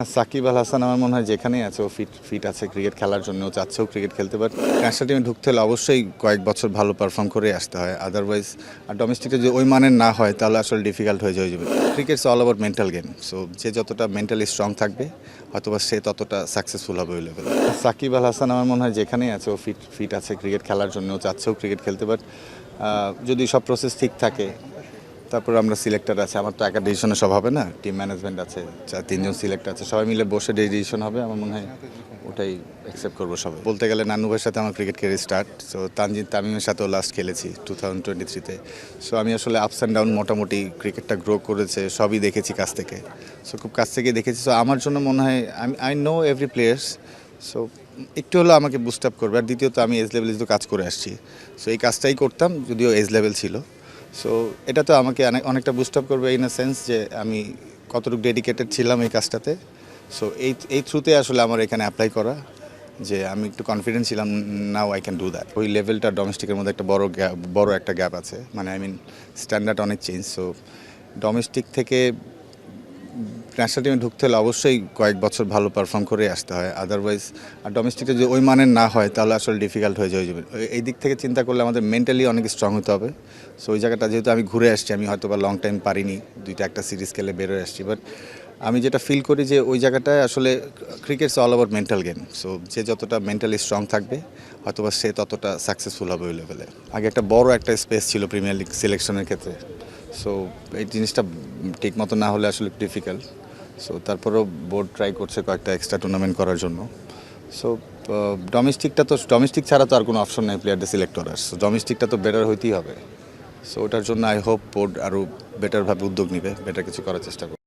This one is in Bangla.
সাকিব আল হাসান আমার মনে হয় যেখানেই আছে ও ফিট ফিট আছে ক্রিকেট খেলার জন্য, ও চাচ্ছেও ক্রিকেট খেলতে, বাট ন্যাশনাল টিমে ঢুকতে হলে অবশ্যই কয়েক বছর ভালো পারফর্ম করে আসতে হয়। আদারওয়াইজ আর ডোমেস্টিকে যদি ওই মানের না হয় তাহলে আসলে ডিফিকাল্ট হয়ে যাবে। Crickets all about mental game. So যে যতটা মেন্টালি স্ট্রং থাকবে হয়তোবা সে ততটা সাকসেসফুল হবে ওই লেভেলে। সাকিব আল হাসান আমার মনে হয় যেখানেই আছে ও ফিট ফিট আছে ক্রিকেট খেলার জন্য, ও চাচ্ছেও ক্রিকেট খেলতে, বাট যদি সব প্রসেস ঠিক থাকে তারপর আমরা সিলেক্টর আছে, আমার তো একা ডিসিশনে সব হবে না, টিম ম্যানেজমেন্ট আছে, তিনজন সিলেক্টর আছে, সবাই মিলে বসে ডিসিশন হবে। আমার মনে হয় ওটাই অ্যাকসেপ্ট করবো সবাই। বলতে গেলে নান্নু ভাইয়ের সাথে আমার cricket career start. So Tanzid তামিমের সাথেও লাস্ট খেলেছি 2023-তে। সো আমি আসলে আপস অ্যান্ড ডাউন মোটামুটি ক্রিকেটটা গ্রো করেছে সবই দেখেছি কাছ থেকে। সো খুব কাছ থেকে দেখেছি। সো আমার জন্য মনে হয় I know every players. So একটু হলেও আমাকে বুস্ট আপ করবে। আর দ্বিতীয়ত আমি এজ লেভেলে যেহেতু কাজ করে আসছি, সো এই কাজটাই করতাম যদিও এজ লেভেল ছিল। সো এটা তো আমাকে অনেকটা বুস্ট আপ করবে ইন আ সেন্স যে আমি কতটুকু ডেডিকেটেড ছিলাম এই কাজটাতে। সো এই থ্রুতে আসলে আমার এখানে অ্যাপ্লাই করা, যে আমি একটু কনফিডেন্ট ছিলাম now I can do that. ওই লেভেলটা ডোমেস্টিকের মধ্যে একটা বড় একটা গ্যাপ আছে, মানে আই মিন স্ট্যান্ডার্ড অনেক চেঞ্জ। সো ডোমেস্টিক থেকে ন্যাশনাল টিমে ঢুকতে হলে অবশ্যই কয়েক বছর ভালো পারফর্ম করে আসতে হয়। আদারওয়াইজ আর ডোমেস্টিকে যদি ওই মানের না হয় তাহলে আসলে ডিফিকাল্ট হয়ে যাবে। এই দিক থেকে চিন্তা করলে আমাদের মেন্টালি অনেক স্ট্রং হতে হবে। সো ওই জায়গাটা যেহেতু আমি ঘুরে আসছি, আমি হয়তো বা লং টাইম পারিনি, একটা সিরিজ খেলে বেরোয় আসছি, বাট আমি যেটা ফিল করি যে ওই জায়গাটায় আসলে crickets all over mental game. So যে যতটা মেন্টালি স্ট্রং থাকবে হয়তোবা সে ততটা সাকসেসফুল হবে ওই লেভেলে। আগে একটা বড় একটা স্পেস ছিল প্রিমিয়ার লিগ সিলেকশনের ক্ষেত্রে। সো এই জিনিসটা ঠিক মতো না হলে আসলে ডিফিকাল্ট। সো তারপরেও বোর্ড ট্রাই করছে কয়েকটা এক্সট্রা টুর্নামেন্ট করার জন্য। সো ডোমেস্টিক ছাড়া তো আর কোনো অপশন নেই প্লেয়ারদের সিলেক্ট করার। সো ডোমেস্টিকটা তো বেটার হইতেই হবে। সো ওটার জন্য আই হোপ বোর্ড আরও বেটারভাবে উদ্যোগ নেবে, বেটার কিছু করার চেষ্টা করবে।